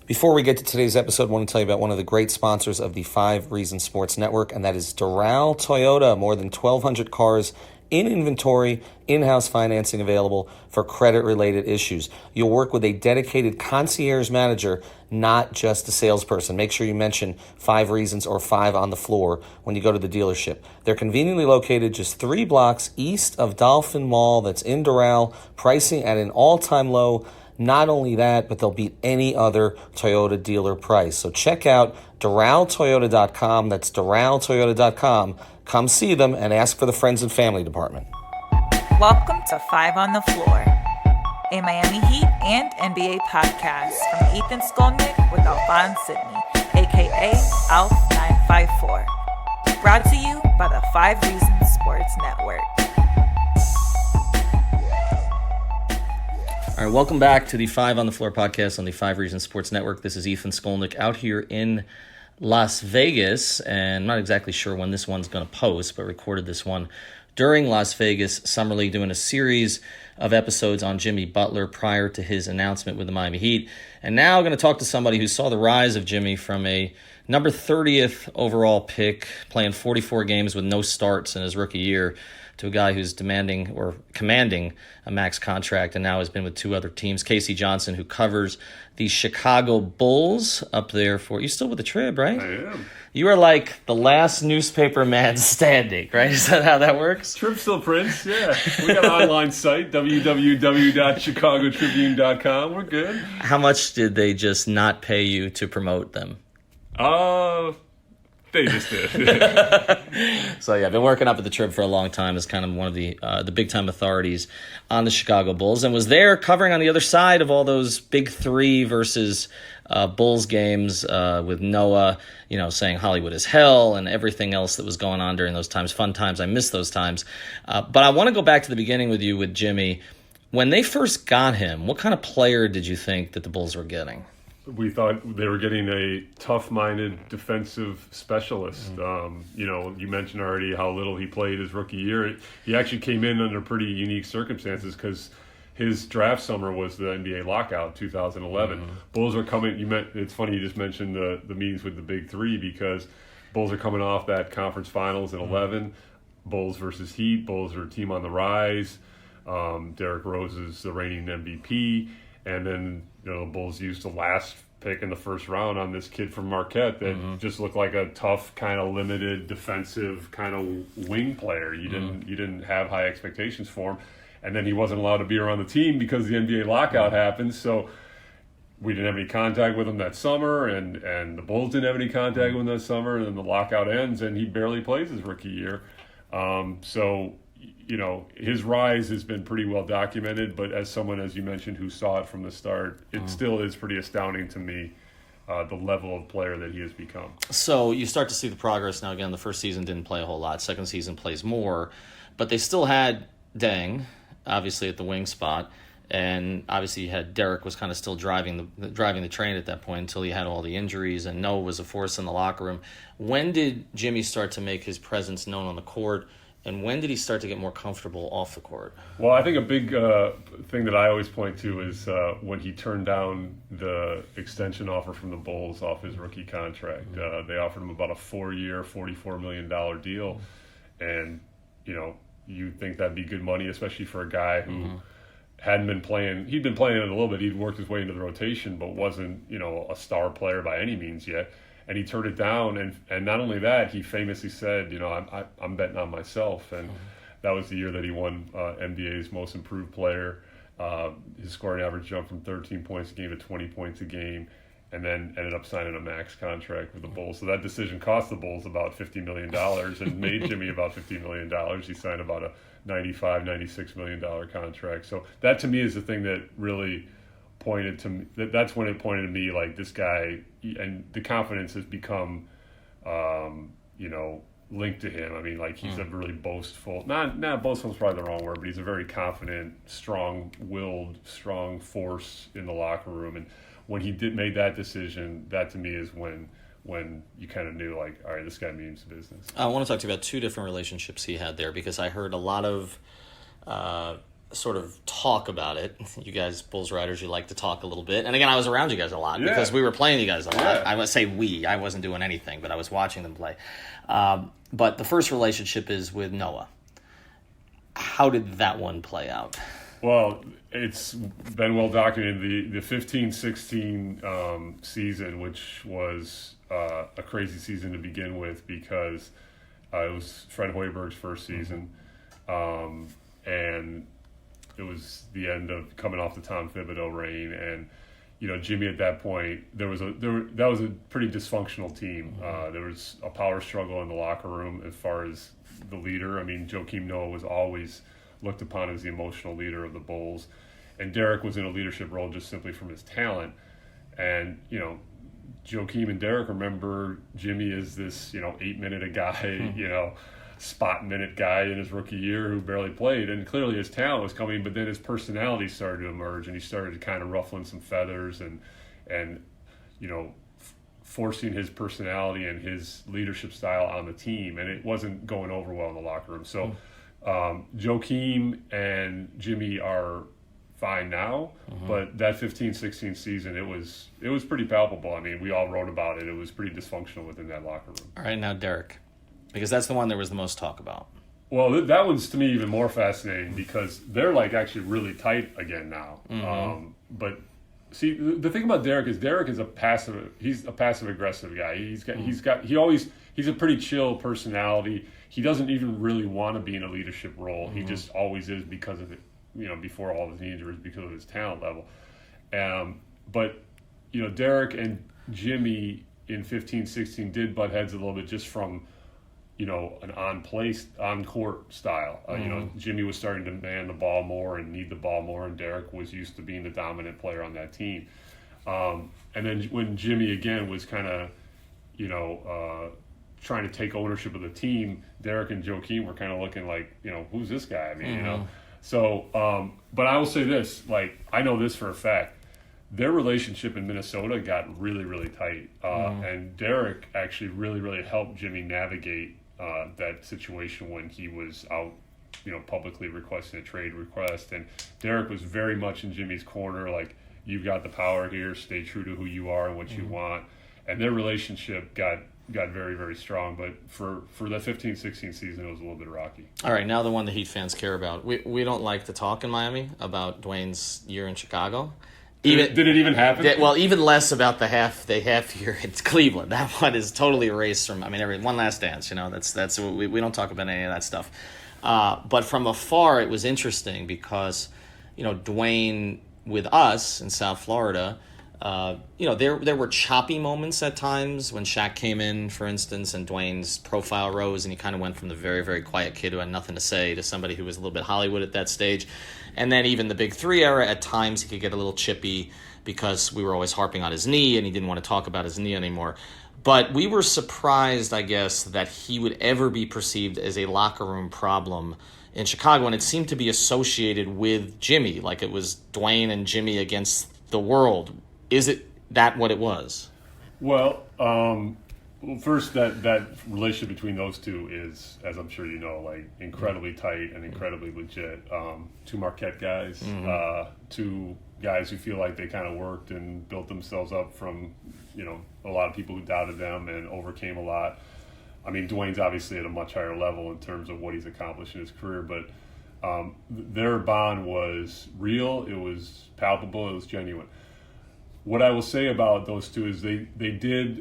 Before we get to today's episode, I want to tell you about one of the great sponsors of the 5 Reasons Sports Network, and that is Doral Toyota. More than 1,200 cars in inventory, in-house financing available for credit-related issues. You'll work with a dedicated concierge manager, not just a salesperson. Make sure you mention 5 Reasons or 5 on the floor when you go to the dealership. They're conveniently located just 3 blocks east of Dolphin Mall. That's in Doral, pricing at an all-time low. Not only that, but they'll beat any other Toyota dealer price. So check out DoralToyota.com. That's DoralToyota.com. Come see them and ask for the Friends and Family Department. Welcome to 5 on the Floor, a Miami Heat and NBA podcast from Ethan Skolnick with Alphonse Sidney, a.k.a. Alf954. Brought to you by the 5 Reasons Sports Network. All right, welcome back to the 5 on the Floor podcast on the 5 Reasons Sports Network. This is Ethan Skolnick out here in Las Vegas, and I'm not exactly sure when this one's going to post, but recorded this one during Las Vegas Summer League, doing a series of episodes on Jimmy Butler prior to his announcement with the Miami Heat. And now I'm going to talk to somebody who saw the rise of Jimmy from a number 30th overall pick, playing 44 games with no starts in his rookie year, to a guy who's demanding or commanding a max contract and now has been with 2 other teams. Casey Johnson, who covers the Chicago Bulls up there for... You still with the Trib, right? I am. You are like the last newspaper man standing, right? Is that how that works? Trib still prints, yeah. We got an online site, www.chicagotribune.com. We're good. How much did they just not pay you to promote them? They just did. So yeah, I've been working up at the Trib for a long time as kind of one of the big time authorities on the Chicago Bulls, and was there covering on the other side of all those big 3 versus Bulls games with Noah, saying Hollywood is hell and everything else that was going on during those times. Fun times. I miss those times. But I want to go back to the beginning with you with Jimmy. When they first got him, what kind of player did you think that the Bulls were getting? We thought they were getting a tough-minded defensive specialist. You mentioned already how little he played his rookie year. He actually came in under pretty unique circumstances because his draft summer was the NBA lockout, 2011. Bulls are coming. It's funny you just mentioned the meetings with the big 3 because Bulls are coming off that conference finals in 11. Bulls versus Heat. Bulls are a team on the rise. Derrick Rose is the reigning MVP. And then, the Bulls used the last pick in the first round on this kid from Marquette that just looked like a tough, kind of limited, defensive kind of wing player. You didn't have high expectations for him. And then he wasn't allowed to be around the team because the NBA lockout happened. So we didn't have any contact with him that summer, and the Bulls didn't have any contact with him that summer. And then the lockout ends, and he barely plays his rookie year. His rise has been pretty well documented, but as someone, as you mentioned, who saw it from the start, it still is pretty astounding to me, the level of player that he has become. So you start to see the progress now. Again, the first season didn't play a whole lot. Second season plays more, but they still had Deng, obviously, at the wing spot, and obviously you had Derrick was kind of still driving the train at that point until he had all the injuries, and Noah was a force in the locker room. When did Jimmy start to make his presence known on the court? And when did he start to get more comfortable off the court? Well, I think a big thing that I always point to is when he turned down the extension offer from the Bulls off his rookie contract. They offered him about a 4-year, $44 million deal. And, you think that'd be good money, especially for a guy who hadn't been playing. He'd been playing it a little bit. He'd worked his way into the rotation, but wasn't, a star player by any means yet. And he turned it down, and not only that, he famously said, I'm betting on myself. And that was the year that he won NBA's most improved player. His scoring average jumped from 13 points a game to 20 points a game, and then ended up signing a max contract with the Bulls. So that decision cost the Bulls about $50 million and made Jimmy about $50 million. He signed about a $95, $96 million contract. So that, to me, is the thing that really pointed to me. That's when it pointed to me like this guy, and the confidence has become, linked to him. I mean, like he's a really boastful. Not boastful is probably the wrong word, but he's a very confident, strong-willed, strong force in the locker room. And when he made that decision, that to me is when you kind of knew, like, all right, this guy means business. I want to talk to you about 2 different relationships he had there, because I heard a lot of sort of talk about it. You guys, Bulls writers, you like to talk a little bit. And again, I was around you guys a lot because we were playing you guys a lot. Yeah. I would say we. I wasn't doing anything, but I was watching them play. But the first relationship is with Noah. How did that one play out? Well, it's been well documented. The 15-16 season, which was a crazy season to begin with because it was Fred Hoiberg's first season. And it was the end of coming off the Tom Thibodeau reign, and Jimmy at that point that was a pretty dysfunctional team. There was a power struggle in the locker room as far as the leader. I mean, Joakim Noah was always looked upon as the emotional leader of the Bulls, and Derrick was in a leadership role just simply from his talent. And Joakim and Derrick remember Jimmy as this 8-minute a guy, spot minute guy in his rookie year who barely played, and clearly his talent was coming, but then his personality started to emerge, and he started kind of ruffling some feathers and forcing his personality and his leadership style on the team, and it wasn't going over well in the locker room. So Joakim and Jimmy are fine now, but that 15-16 season, it was pretty palpable. I mean, we all wrote about it. It was pretty dysfunctional within that locker room. All right, now Derrick, because that's the one there was the most talk about. Well, that one's to me even more fascinating because they're actually really tight again now. But see, the thing about Derrick is a passive aggressive guy. He's a pretty chill personality. He doesn't even really want to be in a leadership role. He just always is because of it. Before all of his injuries, because of his talent level. But Derrick and Jimmy in 15-16 did butt heads a little bit just from an on-court style. Jimmy was starting to man the ball more and need the ball more, and Derrick was used to being the dominant player on that team. And then when Jimmy, again, was kind of, trying to take ownership of the team, Derrick and Joakim were kind of looking like, who's this guy? I mean, So, but I will say this, I know this for a fact. Their relationship in Minnesota got really, really tight. And Derrick actually really, really helped Jimmy navigate that situation when he was out, publicly requesting a trade request. And Derrick was very much in Jimmy's corner, you've got the power here, stay true to who you are and what you want. And their relationship got very, very strong. But for the 15-16 season, it was a little bit rocky. All right, now the one the Heat fans care about. We don't like to talk in Miami about Dwayne's year in Chicago. Did it even happen? Even less about the half year in Cleveland. That one is totally erased from. One Last Dance. That's we don't talk about any of that stuff. But from afar, it was interesting because Dwayne with us in South Florida. There were choppy moments at times when Shaq came in, for instance, and Dwayne's profile rose, and he kind of went from the very, very quiet kid who had nothing to say to somebody who was a little bit Hollywood at that stage. And then even the Big Three era, at times he could get a little chippy because we were always harping on his knee, and he didn't want to talk about his knee anymore. But we were surprised, I guess, that he would ever be perceived as a locker room problem in Chicago, and it seemed to be associated with Jimmy, like it was Dwayne and Jimmy against the world. Is it that what it was? Well, first, that relationship between those two is, as I'm sure you know, incredibly tight and incredibly legit. Two Marquette guys, two guys who feel like they kind of worked and built themselves up from, a lot of people who doubted them and overcame a lot. I mean, Dwayne's obviously at a much higher level in terms of what he's accomplished in his career, but their bond was real, it was palpable, it was genuine. What I will say about those two is they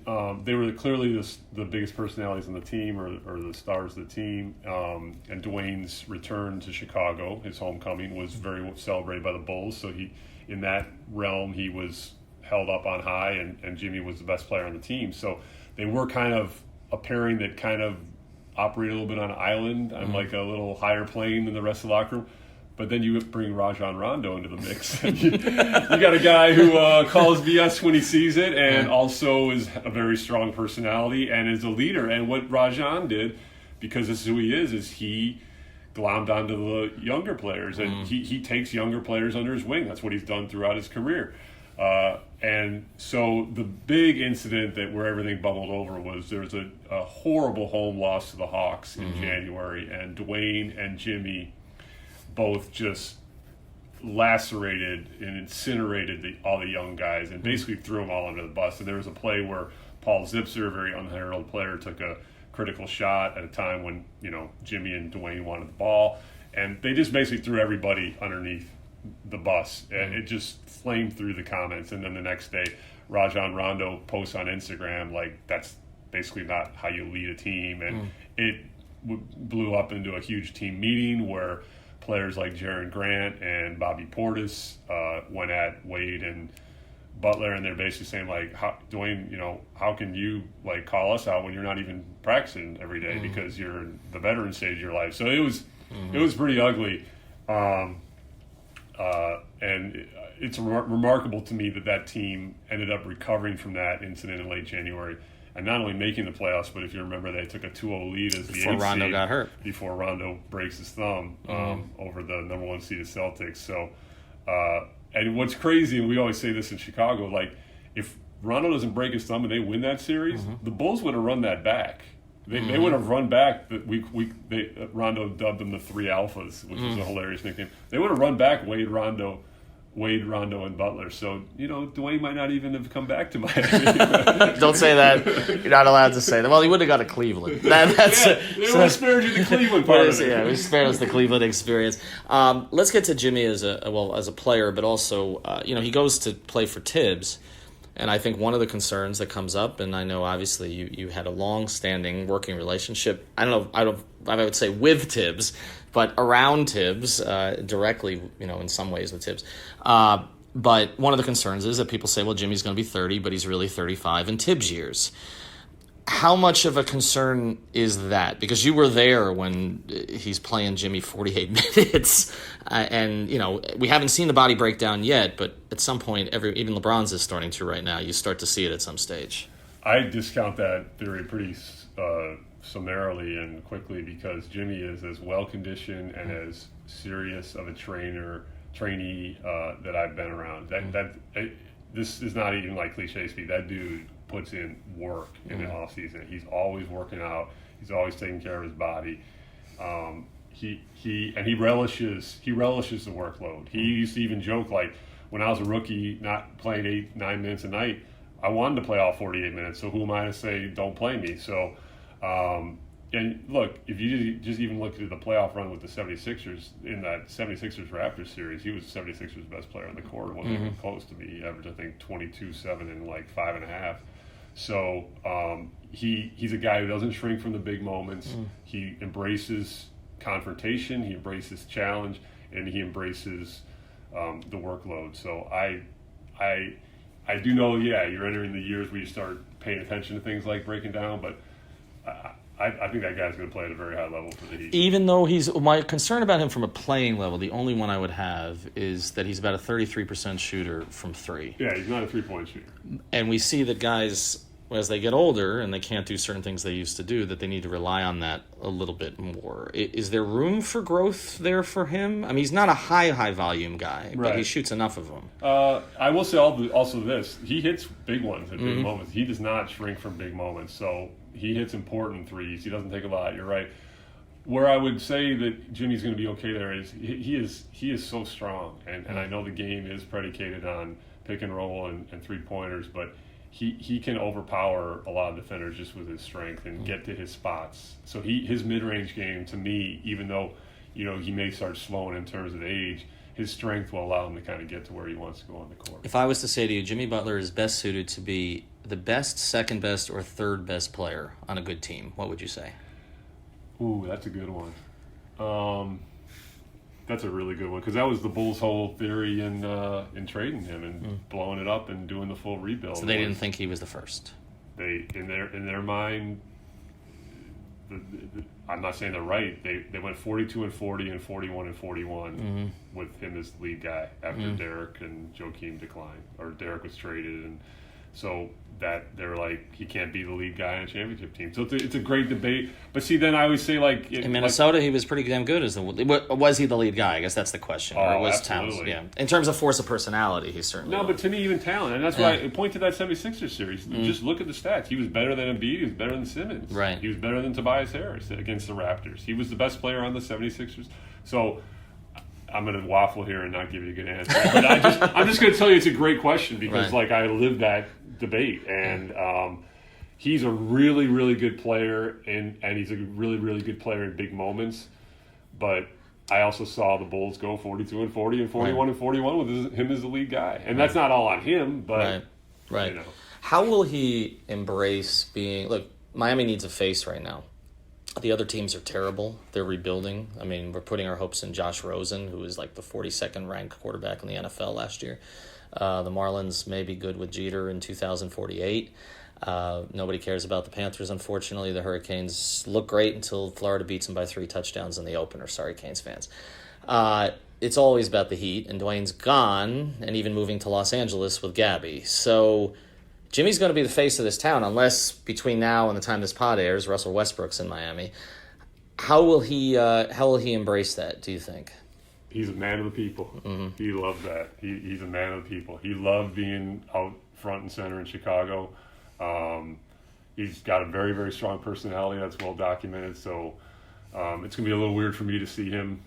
were clearly the biggest personalities on the team or the stars of the team. And Dwayne's return to Chicago, his homecoming, was very celebrated by the Bulls. So in that realm, he was held up on high, and Jimmy was the best player on the team. So they were kind of a pairing that kind of operated a little bit on an island, on a little higher plane than the rest of the locker room. But then you bring Rajon Rondo into the mix. you got a guy who calls BS when he sees it, and also is a very strong personality and is a leader. And what Rajon did, because this is who he is he glommed onto the younger players, and he takes younger players under his wing. That's what he's done throughout his career. And so the big incident where everything bubbled over was there was a horrible home loss to the Hawks in January, and Dwayne and Jimmy both just lacerated and incinerated all the young guys and basically threw them all under the bus. And there was a play where Paul Zipser, a very unheralded player, took a critical shot at a time when, Jimmy and Dwayne wanted the ball. And they just basically threw everybody underneath the bus. And it just flamed through the comments. And then the next day, Rajon Rondo posts on Instagram, like, that's basically not how you lead a team. And it blew up into a huge team meeting where players like Jaren Grant and Bobby Portis went at Wade and Butler, and they're basically saying, like, Dwayne, how can you, like, call us out when you're not even practicing every day because you're in the veteran stage of your life? So it was pretty ugly. And it's remarkable to me that team ended up recovering from that incident in late January and not only making the playoffs, but if you remember, they took a 2-0 lead as the before Rondo seed got hurt. Before Rondo breaks his thumb over the number 1 seeded Celtics. So, and what's crazy, and we always say this in Chicago, like, if Rondo doesn't break his thumb and they win that series, the Bulls would have run that back. They would have run back. Rondo dubbed them the Three Alphas, which was a hilarious nickname. They would have run back Wade, Rondo, and Butler. So, Dwayne might not even have come back to Miami. Don't say that. You're not allowed to say that. Well, he would have gone to Cleveland. They would have spared you the Cleveland part of it. Yeah, we spared us the Cleveland experience. Let's get to Jimmy as a player, but also, he goes to play for Tibbs. And I think one of the concerns that comes up, and I know obviously you had a long-standing working relationship, I would say with Tibbs, but around Tibbs, directly, in some ways with Tibbs. But one of the concerns is that people say, well, Jimmy's going to be 30, but he's really 35 in Tibbs years. How much of a concern is that? Because you were there when he's playing Jimmy 48 minutes, and we haven't seen the body breakdown yet. But at some point, even LeBron's is starting to right now. You start to see it at some stage. I discount that theory pretty summarily and quickly because Jimmy is as well conditioned and as serious of a trainee that I've been around. This is not even like cliche speak. That dude puts in work in the off season. He's always working out. He's always taking care of his body. He relishes the workload. He used to even joke, like, when I was a rookie, not playing 8-9 minutes a night, I wanted to play all 48 minutes. So who am I to say don't play me? So, and look, if you just even look at the playoff run with the 76ers, in that 76ers-Raptors series, he was the 76ers' best player on the court. It wasn't even close to me. He averaged, I think, 22-7 and like 5.5. So he's a guy who doesn't shrink from the big moments. He embraces confrontation, he embraces challenge, and he embraces the workload. So I do know, you're entering the years where you start paying attention to things like breaking down, but I think that guy's going to play at a very high level for the Heat. Even though my concern about him from a playing level, the only one I would have is that he's about a 33% shooter from three. Yeah, he's not a three-point shooter. And we see that guys, as they get older and they can't do certain things they used to do, that they need to rely on that a little bit more. Is there room for growth there for him? I mean, he's not a high volume guy, but he shoots enough of them. I will say also this. He hits big ones at big moments. He does not shrink from big moments. So he hits important threes. He doesn't take a lot. You're right. Where I would say that Jimmy's going to be okay there is he is so strong. And I know the game is predicated on pick and roll and three-pointers, but he can overpower a lot of defenders just with his strength and get to his spots. So his mid-range game, to me, even though he may start slowing in terms of age, his strength will allow him to kind of get to where he wants to go on the court. If I was to say to you, Jimmy Butler is best suited to be the best, second best, or third best player on a good team, what would you say? Ooh, that's a good one. That's a really good one because that was the Bulls' whole theory in trading him and blowing it up and doing the full rebuild. So they didn't think he was the first. They in their mind. I'm not saying they're right. They went 42-40 and 41-41 with him as the lead guy after Derrick and Joakim declined, or Derrick was traded, and so that they're like, he can't be the lead guy on a championship team. So it's a great debate. But see, then I always say, like, in Minnesota, he was pretty damn good. Was he the lead guy? I guess that's the question. Or was absolutely. Towns? Yeah. In terms of force of personality, he's certainly no. But to me, even talent, and that's why I point to that 76ers series. Just look at the stats. He was better than Embiid. He was better than Simmons. Right. He was better than Tobias Harris against the Raptors. He was the best player on the 76ers. So I'm going to waffle here and not give you a good answer. But I'm just going to tell you it's a great question because, Right. I lived that debate. And he's a really, really good player, and he's a really, really good player in big moments. But I also saw the Bulls go 42-40 and 41-41 with him as the lead guy. And that's not all on him, but, Right. you know. How will he embrace being... Look, Miami needs a face right now. The other teams are terrible. They're rebuilding. I mean, we're putting our hopes in Josh Rosen, who was like the 42nd ranked quarterback in the NFL last year. The Marlins may be good with Jeter in 2048. Nobody cares about the Panthers, unfortunately. The Hurricanes look great until Florida beats them by 3 touchdowns in the opener. Sorry, Canes fans. It's always about the Heat, and Dwayne's gone, and even moving to Los Angeles with Gabby. So Jimmy's going to be the face of this town, unless between now and the time this pod airs, Russell Westbrook's in Miami. How will he embrace that, do you think? He's a man of the people. Mm-hmm. He loves that. He's a man of the people. He loved being out front and center in Chicago. He's got a very, very strong personality that's well documented. So it's going to be a little weird for me to see him,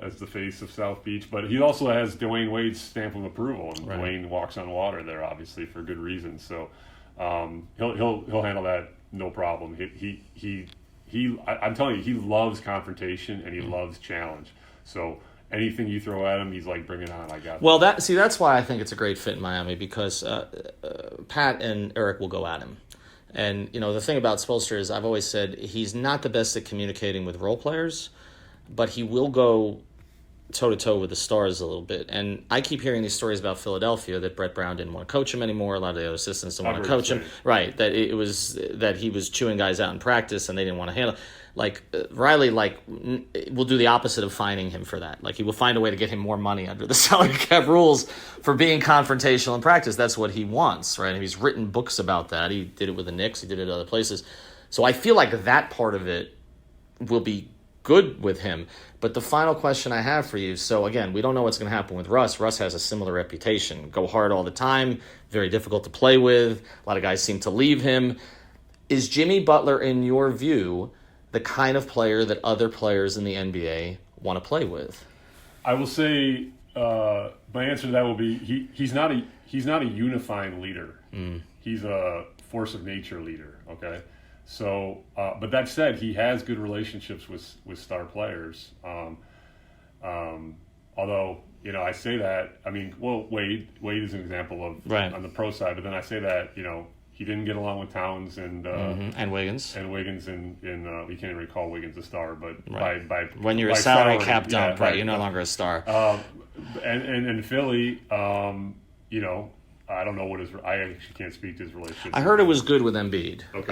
as the face of South Beach. But he also has Dwayne Wade's stamp of approval, and right. Dwayne walks on water there, obviously, for good reason. So he'll handle that no problem. I'm telling you, he loves confrontation and he loves challenge. So anything you throw at him, he's like, bring it on, I got it. Well, that's why I think it's a great fit in Miami, because Pat and Eric will go at him. And, the thing about Spoelstra is I've always said he's not the best at communicating with role players, but he will go toe-to-toe with the stars a little bit. And I keep hearing these stories about Philadelphia that Brett Brown didn't want to coach him anymore. A lot of the other assistants didn't want to coach him. Right, that it was that he was chewing guys out in practice and they didn't want to handle. Riley, will do the opposite of fining him for that. He will find a way to get him more money under the salary cap rules for being confrontational in practice. That's what he wants, right? And he's written books about that. He did it with the Knicks. He did it at other places. So I feel like that part of it will be good with him. But the final question I have for you, so again, we don't know what's going to happen with Russ. Russ has a similar reputation. Go hard all the time, very difficult to play with. A lot of guys seem to leave him. Is Jimmy Butler, in your view, the kind of player that other players in the NBA want to play with? I will say my answer to that will be he's not a unifying leader. He's a force of nature leader. Okay, so but that said, he has good relationships with star players. Although I say that, Wade is an example of right. on the pro side, but then I say that he didn't get along with Towns and Wiggins. And Wiggins and we can't even recall Wiggins a star, but right. by when you're a salary cap dump, right, you're no longer a star. And Philly, I don't know I actually can't speak to his relationship. I heard it was good with Embiid. Okay.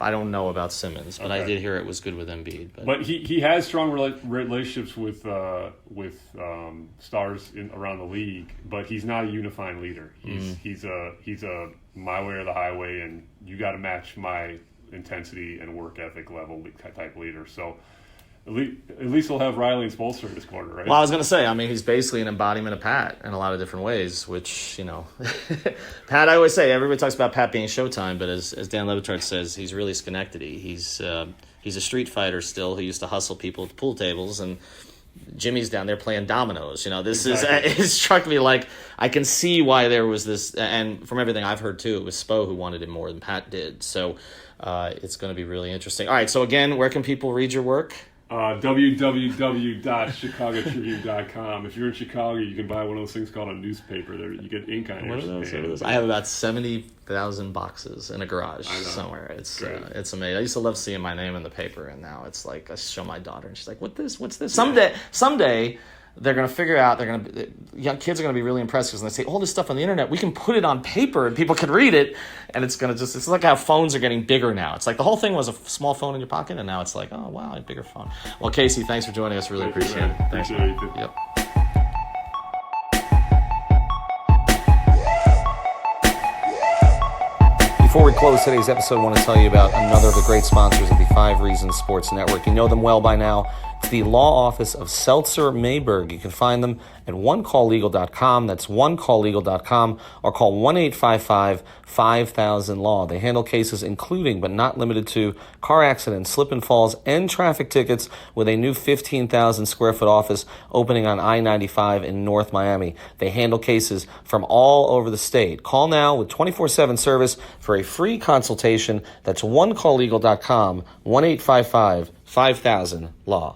I don't know about Simmons, but I did hear it was good with Embiid. But he has strong relationships with stars around the league, but he's not a unifying leader. He's a my way or the highway, and you got to match my intensity and work ethic level type leader. So at least he'll have Riley and Spoelstra in his corner, right? Well, I was going to say, he's basically an embodiment of Pat in a lot of different ways, which, Pat, I always say, everybody talks about Pat being Showtime, but as Dan Le Batard says, he's really Schenectady. He's a street fighter still. He used to hustle people at pool tables, and Jimmy's down there playing dominoes. It struck me like I can see why there was this, and from everything I've heard too, it was Spo who wanted him more than Pat did. So it's going to be really interesting. All right, so again, where can people read your work? www.chicagotribune.com. If you're in Chicago, you can buy one of those things called a newspaper. There, you get ink on it. What are those? I have about 70,000 boxes in a garage somewhere. It's amazing. I used to love seeing my name in the paper, and now it's like I show my daughter, and she's like, "What's this?" Someday. They're going to figure out, young kids are going to be really impressed because when they say, all this stuff on the internet, we can put it on paper and people can read it. And it's going to it's like how phones are getting bigger now. It's like the whole thing was a small phone in your pocket, and now it's like, oh, wow, a bigger phone. Well, Casey, thanks for joining us. Really appreciate it. Thanks. Yep. Before we close today's episode, I want to tell you about another of the great sponsors of the 5 Reasons Sports Network. You know them well by now. the law office of Seltzer Mayberg. You can find them at onecalllegal.com. That's onecalllegal.com, or call 1-855-5000-LAW. They handle cases including but not limited to car accidents, slip and falls, and traffic tickets, with a new 15,000 square foot office opening on I-95 in North Miami. They handle cases from all over the state. Call now with 24/7 service for a free consultation. That's onecalllegal.com, 1-855-5000-LAW.